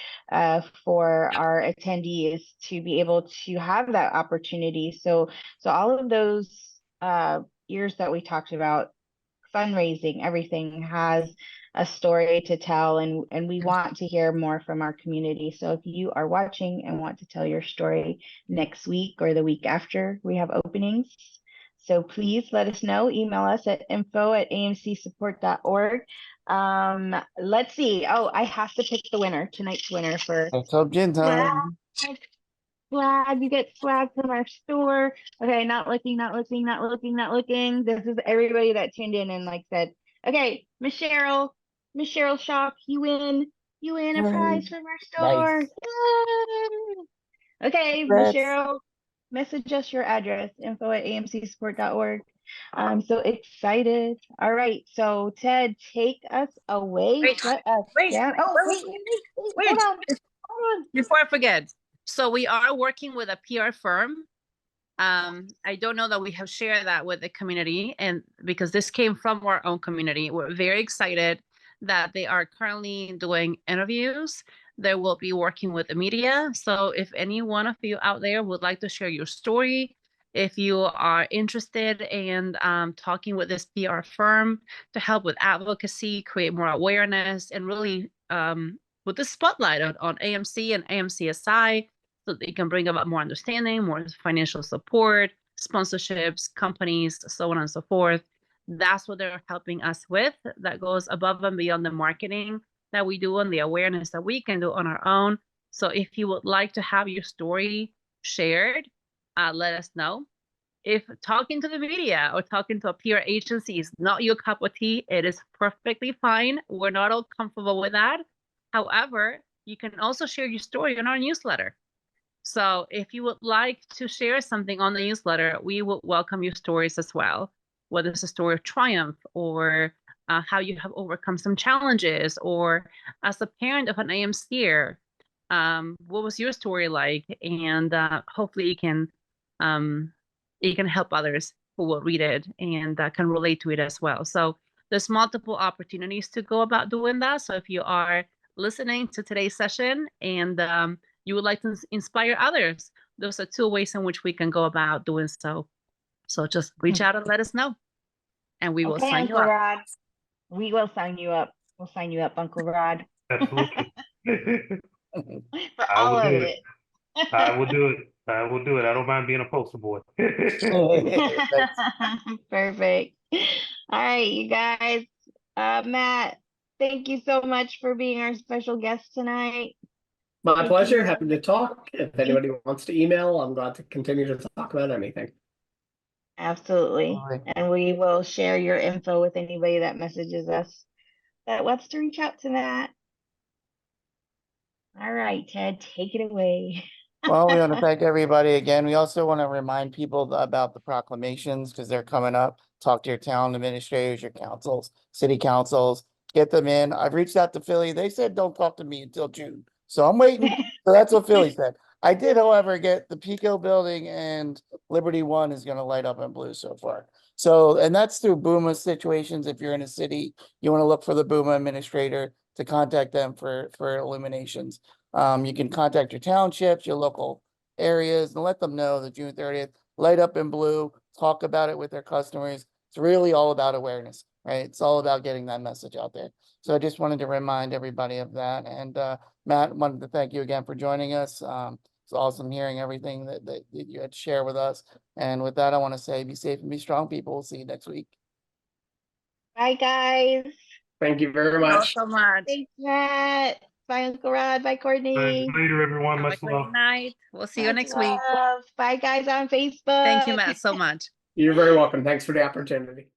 for our attendees to be able to have that opportunity. So all of those years that we talked about, fundraising, everything has a story to tell, and we want to hear more from our community. So if you are watching and want to tell your story next week or the week after, we have openings. So please let us know. Email us at info@amcsupport.org. Let's see. Oh, I have to pick the winner, tonight's winner for time. swag. You get swag from our store. Okay, not looking. This is everybody that tuned in and said, okay, Miss Cheryl Shop, you win a prize from our store. Nice. Yay! Okay, Miss Cheryl, message us your address, info@amcsupport.org. I'm so excited. All right, so Ted, take us away. Shut us down. Oh, wait. Hold on. Before I forget, so we are working with a PR firm. I don't know that we have shared that with the community, and because this came from our own community, we're very excited that they are currently doing interviews. They will be working with the media. So if any one of you out there would like to share your story, if you are interested in talking with this PR firm to help with advocacy, create more awareness, and really put the spotlight on AMC and AMCSI, so they can bring about more understanding, more financial support, sponsorships, companies, so on and so forth. That's what they're helping us with. That goes above and beyond the marketing that we do and the awareness that we can do on our own. So if you would like to have your story shared, let us know. If talking to the media or talking to a PR agency is not your cup of tea, it is perfectly fine. We're not all comfortable with that. However, you can also share your story on our newsletter. So if you would like to share something on the newsletter, we would welcome your stories as well, whether it's a story of triumph or how you have overcome some challenges, or as a parent of an AMCer, what was your story like? And hopefully you can help others who will read it and can relate to it as well. So there's multiple opportunities to go about doing that. So if you are listening to today's session and you would like to inspire others, those are two ways in which we can go about doing so. So just reach out and let us know, and we will sign you up. Rod. We will sign you up. We'll sign you up, Uncle Rod. Absolutely. For all of it. I will do it. I will do it. I don't mind being a poster boy. Thanks. Perfect. All right, you guys. Matt, thank you so much for being our special guest tonight. My Thank pleasure. you. Happy to talk. If anybody wants to email, I'm glad to continue to talk about anything. Absolutely. All right. And we will share your info with anybody that messages us that wants to reach out to Matt. All right, Ted, take it away. Well, we want to thank everybody again. We also want to remind people about the proclamations because they're coming up. Talk to your town administrators, your councils, city councils, get them in. I've reached out to Philly. They said don't talk to me until June. So I'm waiting. So that's what Philly said. I did, however, get the Pico building and Liberty One is going to light up in blue so far. So, and that's through BOOMA situations. If you're in a city, you want to look for the BOOMA administrator to contact them for illuminations. You can contact your townships, your local areas, and let them know that June 30th, light up in blue, talk about it with their customers. It's really all about awareness, right? It's all about getting that message out there. So I just wanted to remind everybody of that. And Matt, wanted to thank you again for joining us. It's awesome hearing everything that you had to share with us. And with that, I want to say be safe and be strong, people. We'll see you next week. Bye, guys. Thank you very Thank you all much. so much. Thanks, Matt. Bye, Uncle Rod. Bye, Courtney. Later, everyone. Have a Much great love. night. We'll see you Much next week. love. Bye, guys, on Facebook. Thank you, Matt, so much. You're very welcome. Thanks for the opportunity.